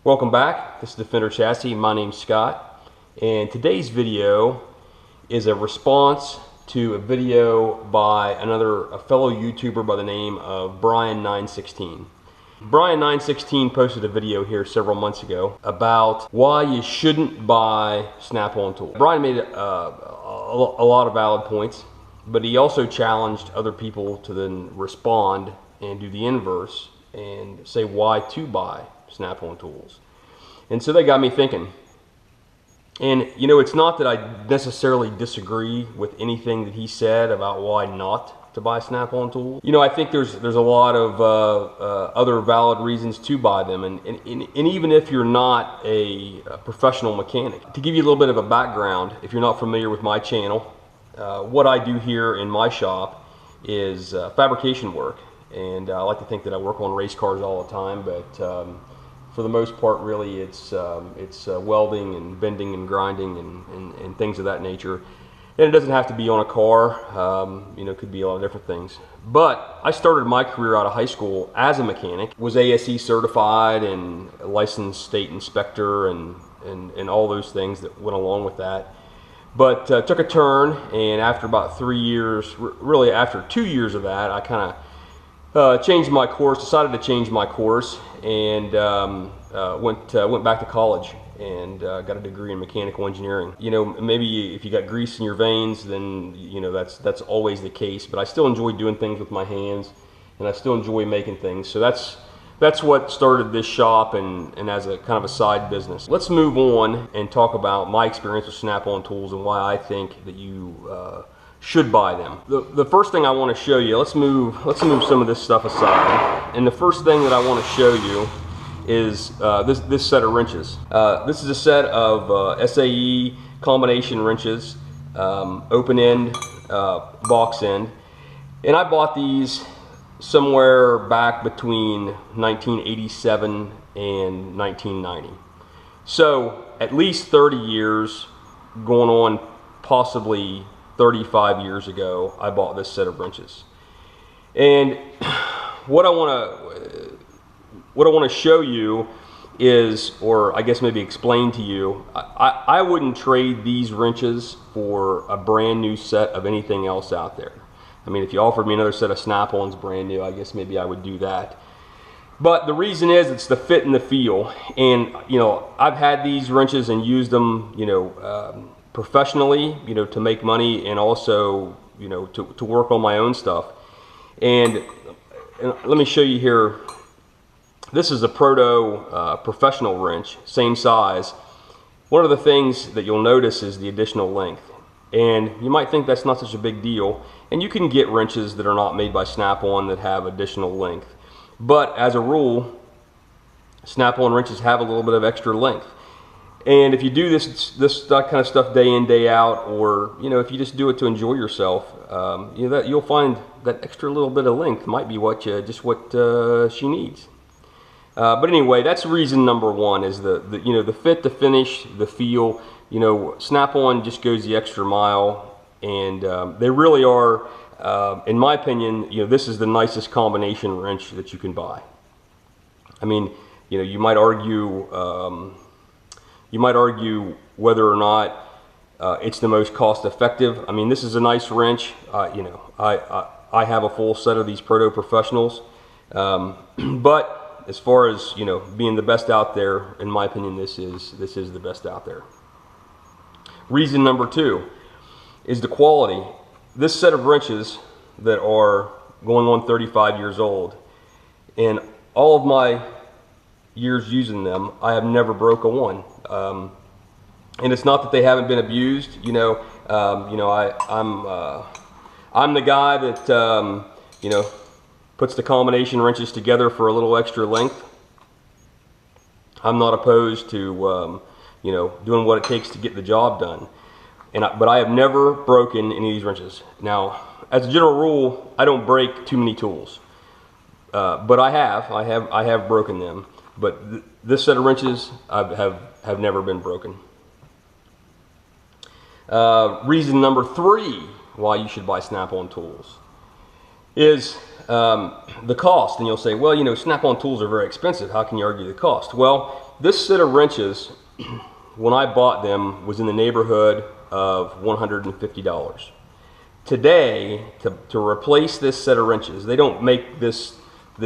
Welcome back. This is Defender Chassis. My name's Scott, and today's video is a response to a video by a fellow YouTuber by the name of Brian916. Brian916 posted a video here several months ago about why you shouldn't buy SnapOn Tools. Brian made a lot of valid points, but he also challenged other people to then respond and do the inverse and say why to buy SnapOn Tools. And so that got me thinking. And you know, it's not that I necessarily disagree with anything that he said about why not to buy SnapOn Tools. You know, I think there's a lot of other valid reasons to buy them, and even if you're not a professional mechanic. To give you a little bit of a background, if you're not familiar with my channel, what I do here in my shop is fabrication work, and I like to think that I work on race cars all the time, but for the most part, really, it's welding and bending and grinding and things of that nature. And it doesn't have to be on a car, you know, it could be a lot of different things. But I started my career out of high school as a mechanic, was ASE certified and a licensed state inspector and all those things that went along with that. But took a turn, and after about 3 years, really after 2 years of that, I kind of changed my course, decided to change my course, and went back to college and got a degree in mechanical engineering. You know, maybe if you got grease in your veins, then you know that's always the case. But I still enjoy doing things with my hands, and I still enjoy making things. So that's what started this shop and as a kind of a side business. Let's move on and talk about my experience with SnapOn Tools and why I think that you should buy them. The first thing I want to show you, let's move some of this stuff aside. And the first thing that I want to show you is this set of wrenches. This is a set of SAE combination wrenches, open end, box end, and I bought these somewhere back between 1987 and 1990. So at least 30 years, going on possibly 35 years ago, I bought this set of wrenches. And what I want to show you is, or I guess maybe explain to you, I wouldn't trade these wrenches for a brand new set of anything else out there. I mean, if you offered me another set of Snap-ons brand new, I guess maybe I would do that. But the reason is it's the fit and the feel. And you know, I've had these wrenches and used them, you know, professionally, you know, to make money, and also, you know, to work on my own stuff. And let me show you here. This is a proto professional wrench, same size. One of the things that you'll notice is the additional length. And you might think that's not such a big deal. And you can get wrenches that are not made by Snap-on that have additional length. But as a rule, Snap-on wrenches have a little bit of extra length. And if you do this kind of stuff day in, day out, or you know, if you just do it to enjoy yourself, you know, that you'll find that extra little bit of length might be what she needs. But anyway, that's reason number one, is the you know, the fit, the finish, the feel. You know, Snap-on just goes the extra mile, and they really are, in my opinion, you know, this is the nicest combination wrench that you can buy. I mean, you know, you might argue whether or not it's the most cost-effective. I mean, this is a nice wrench. You know, I have a full set of these Proto Professionals, but as far as, you know, being the best out there, in my opinion, this is the best out there. Reason number two is the quality. This set of wrenches that are going on 35 years old, and all of my years using them, I have never broke a one. And it's not that they haven't been abused. You know, I'm the guy that you know, puts the combination wrenches together for a little extra length. I'm not opposed to you know, doing what it takes to get the job done. But I have never broken any of these wrenches. Now, as a general rule, I don't break too many tools, but I have broken them. But this set of wrenches have never been broken. Reason number three why you should buy SnapOn Tools is the cost, and you'll say, well, you know, Snap-on tools are very expensive. How can you argue the cost? Well, this set of wrenches, when I bought them, was in the neighborhood of $150. Today, to replace this set of wrenches, they don't make this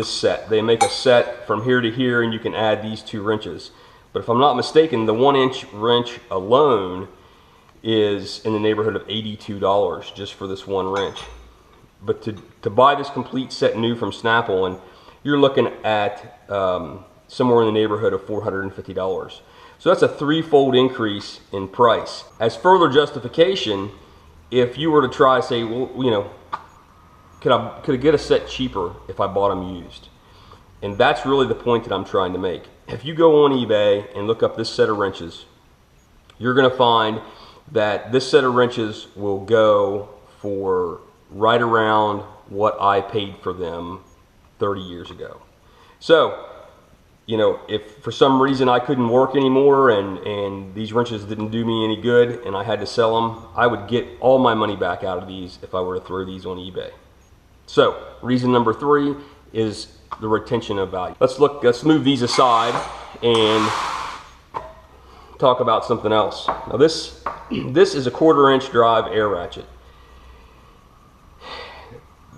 set. They make a set from here to here, and you can add these two wrenches. But if I'm not mistaken, the 1-inch wrench alone is in the neighborhood of $82 just for this one wrench. But to buy this complete set new from Snap-on, you're looking at somewhere in the neighborhood of $450. So that's a threefold increase in price. As further justification, if you were to try, say, well, you know, could I get a set cheaper if I bought them used? And that's really the point that I'm trying to make. If you go on eBay and look up this set of wrenches, you're going to find that this set of wrenches will go for right around what I paid for them 30 years ago. So, you know, if for some reason I couldn't work anymore and these wrenches didn't do me any good and I had to sell them, I would get all my money back out of these if I were to throw these on eBay. So, reason number 3 is the retention of value. Let's move these aside and talk about something else. Now this is a 1/4-inch drive air ratchet.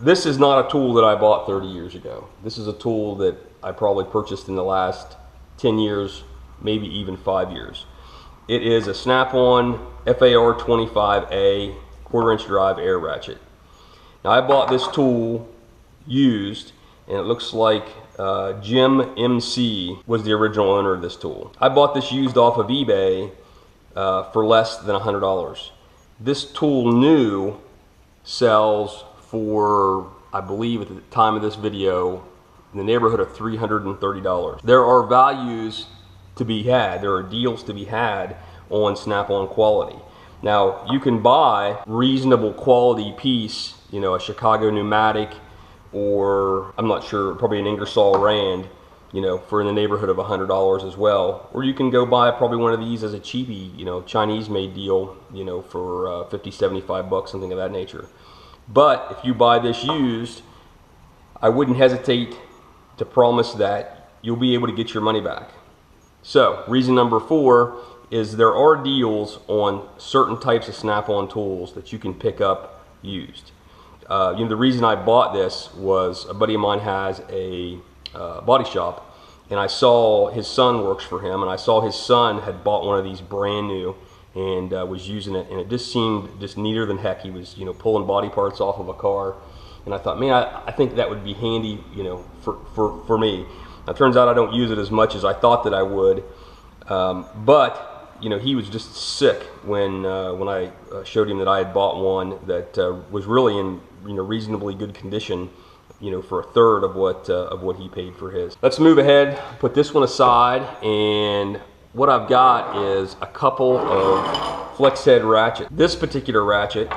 This is not a tool that I bought 30 years ago. This is a tool that I probably purchased in the last 10 years, maybe even 5 years. It is a Snap-on FAR 25A 1/4-inch drive air ratchet. Now I bought this tool used, and it looks like Jim MC was the original owner of this tool. I bought this used off of eBay for less than $100. This tool new sells for, I believe at the time of this video, in the neighborhood of $330. There are values to be had, there are deals to be had on Snap-on quality. Now you can buy reasonable quality piece, you know, a Chicago pneumatic, or I'm not sure, probably an Ingersoll Rand, you know, for in the neighborhood of $100 as well. Or you can go buy probably one of these as a cheapie, you know, Chinese made deal, you know, for 50, 75 bucks, something of that nature. But if you buy this used, I wouldn't hesitate to promise that you'll be able to get your money back. So reason number 4 is there are deals on certain types of Snap-on tools that you can pick up used. You know, the reason I bought this was a buddy of mine has a body shop, and I saw his son works for him, and I saw his son had bought one of these brand new and was using it, and it just seemed just neater than heck. He was, you know, pulling body parts off of a car, and I thought, man, I think that would be handy, you know, for me. Now, it turns out I don't use it as much as I thought that I would, but you know, he was just sick when I showed him that I had bought one that was really in, you know, reasonably good condition, you know, for a third of what he paid for his. Let's move ahead, put this one aside, and what I've got is a couple of flex head ratchet. This particular ratchet,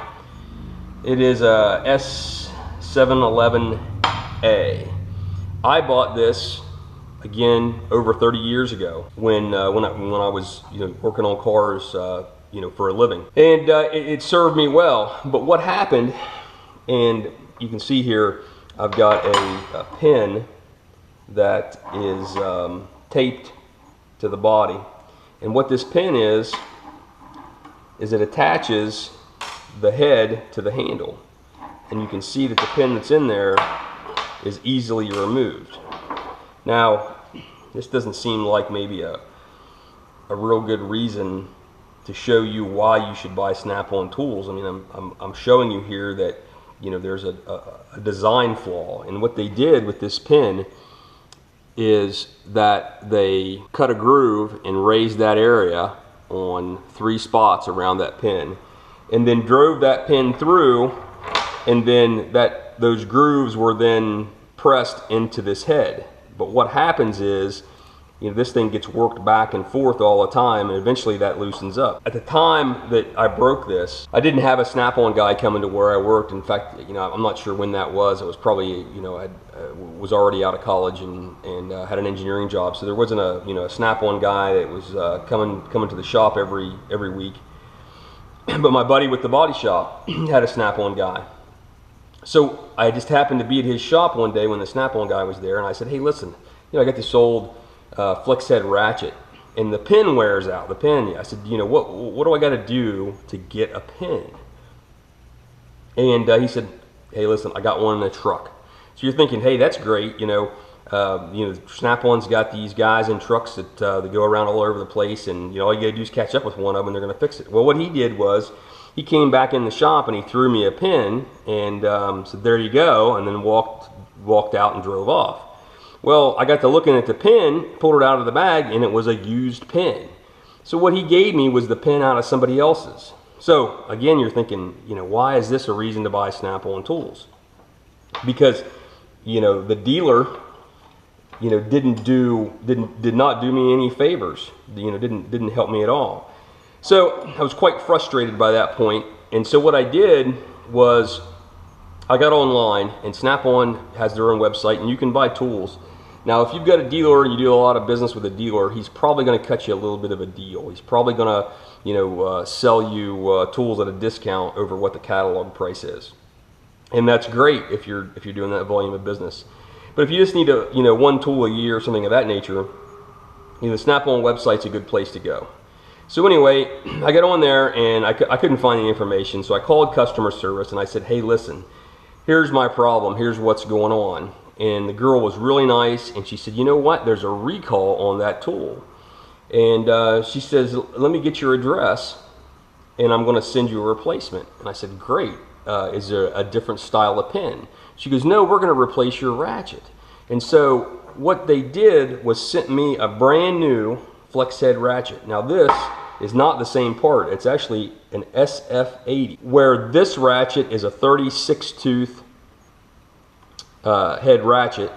it is a S711A. I bought this again over 30 years ago when I was, you know, working on cars, you know, for a living, and it served me well. But what happened, and you can see here, I've got a pin that is taped to the body, and what this pin is it attaches the head to the handle, and you can see that the pin that's in there is easily removed. Now, this doesn't seem like maybe a real good reason to show you why you should buy Snap-on tools. I mean, I'm showing you here that, you know, there's a design flaw, and what they did with this pin is that they cut a groove and raised that area on 3 spots around that pin, and then drove that pin through, and then those grooves were then pressed into this head. But what happens is, you know, this thing gets worked back and forth all the time, and eventually that loosens up. At the time that I broke this, I didn't have a Snap-on guy coming to where I worked. In fact, you know, I'm not sure when that was. It was probably, you know, I was already out of college and had an engineering job, so there wasn't a, you know, a Snap-on guy that was coming to the shop every week. But my buddy with the body shop had a Snap-on guy, So I just happened to be at his shop one day when the Snap-on guy was there, and I said, hey, listen, I got this old flex head ratchet, and the pin wears out. The pin. I said, what do I got to do to get a pin? And he said, hey, listen, I got one in the truck. So you're thinking, hey, that's great. Snap-on's got these guys in trucks that go around all over the place, and all you got to do is catch up with one of them, and they're going to fix it. Well, what he did was, he came back in the shop and he threw me a pin and said, there you go, and then walked out and drove off. Well, I got to looking at the pin, pulled it out of the bag, and it was a used pin. So what he gave me was the pin out of somebody else's. So again, you're thinking, why is this a reason to buy Snap-on Tools? Because the dealer did not do me any favors. Didn't help me at all. So I was quite frustrated by that point, and so what I did was I got online, and Snap-on has their own website, and you can buy tools. Now, if you've got a dealer and you do a lot of business with a dealer, he's probably going to cut you a little bit of a deal. He's probably going to sell you tools at a discount over what the catalog price is, and that's great if you're doing that volume of business. But if you just need one tool a year or something of that nature, the Snap-on website's a good place to go. So anyway, I got on there and I couldn't find any information, so I called customer service and I said, hey, listen, here's my problem, here's what's going on. And the girl was really nice, and she said, you know what, there's a recall on that tool. And she says, let me get your address and I'm going to send you a replacement. And I said, great, is there a different style of pin? She goes, no, we're going to replace your ratchet. And so what they did was sent me a brand new flex head ratchet. Now this is not the same part. It's actually an SF80, where this ratchet is a 36 tooth head ratchet,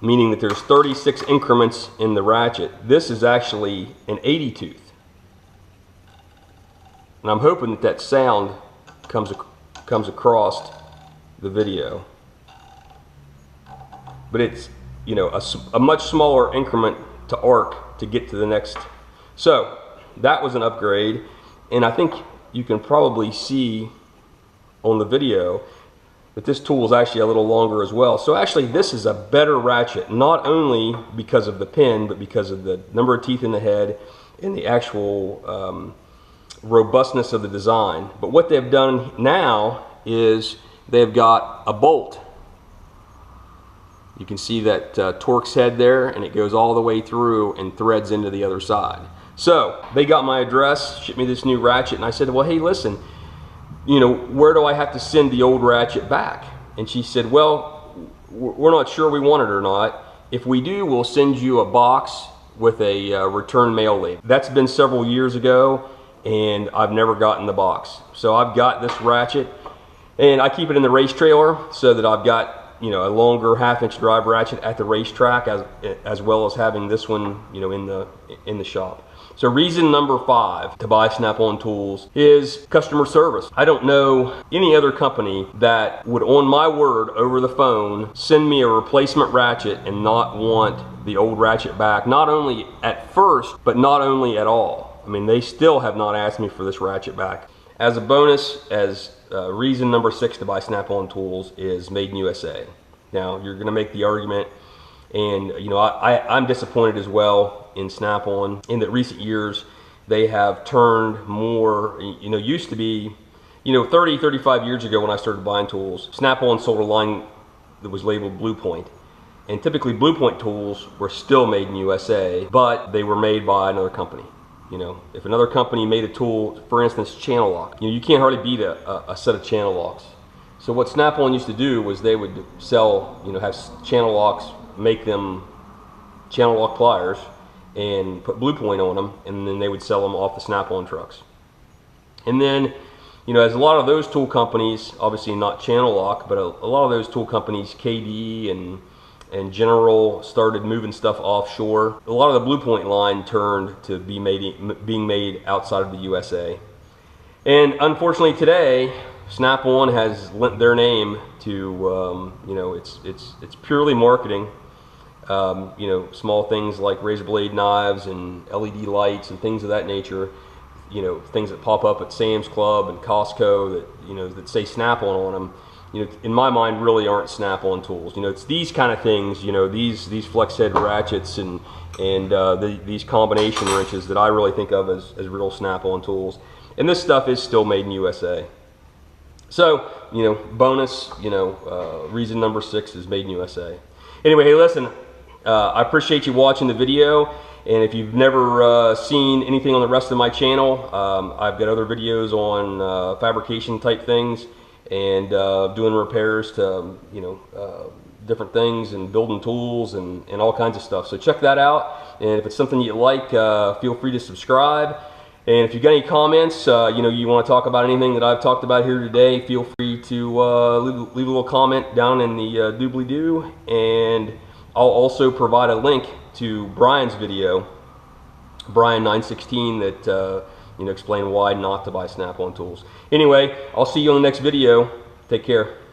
meaning that there's 36 increments in the ratchet. This is actually an 80 tooth. And I'm hoping that that sound comes across the video. But it's, a much smaller increment to arc to get to the next. So that was an upgrade, and I think you can probably see on the video that this tool is actually a little longer as well. So actually this is a better ratchet, not only because of the pin, but because of the number of teeth in the head and the actual robustness of the design. But what they've done now is they've got a bolt. You can see that Torx head there, and it goes all the way through and threads into the other side. So they got my address, shipped me this new ratchet, and I said, well, hey, listen, where do I have to send the old ratchet back? And she said, well, we're not sure we want it or not. If we do, we'll send you a box with a return mail label. That's been several years ago, and I've never gotten the box. So I've got this ratchet, and I keep it in the race trailer so that I've got a longer 1/2-inch drive ratchet at the racetrack, as well as having this one in the shop. So reason number 5 to buy Snap-on Tools is customer service. I don't know any other company that would, on my word, over the phone, send me a replacement ratchet and not want the old ratchet back, not only at first, but not only at all. I mean, they still have not asked me for this ratchet back. As a bonus, reason number 6 to buy Snap-on Tools is made in USA. Now, you're going to make the argument, and I'm disappointed as well in Snap-on in that recent years they have turned more, used to be, 30, 35 years ago when I started buying tools, Snap-on sold a line that was labeled Blue Point. And typically Blue Point tools were still made in USA, but they were made by another company. If another company made a tool, for instance, channel lock, you can't hardly beat a set of channel locks. So what Snap-on used to do was they would sell, have channel locks, make them channel lock pliers, and put Blue Point on them, and then they would sell them off the Snap-on trucks. And then, as a lot of those tool companies, obviously not channel lock, but a lot of those tool companies, KD and General, started moving stuff offshore. A lot of the Blue Point line turned to being made outside of the USA. And unfortunately today, Snap-on has lent their name to, it's purely marketing. Small things like razor blade knives and LED lights and things of that nature you know, things that pop up at Sam's Club and Costco that, you know, that say Snap-on them, you know, in my mind really aren't Snap-on tools. You know, it's these kind of things, you know, these flex head ratchets and these combination wrenches that I really think of as real Snap-on tools. And this stuff is still made in USA. So, you know, bonus, you know, reason number 6 is made in USA. Anyway, hey, listen, I appreciate you watching the video. And if you've never seen anything on the rest of my channel, I've got other videos on fabrication type things and doing repairs to, you know, different things and building tools and all kinds of stuff. So check that out. And if it's something you like, feel free to subscribe. And if you've got any comments, you know, you want to talk about anything that I've talked about here today, feel free to leave a little comment down in the doobly-doo. And I'll also provide a link to Brian's video, Brian 916, that you know, explain why not to buy Snap-on tools. Anyway, I'll see you on the next video. Take care.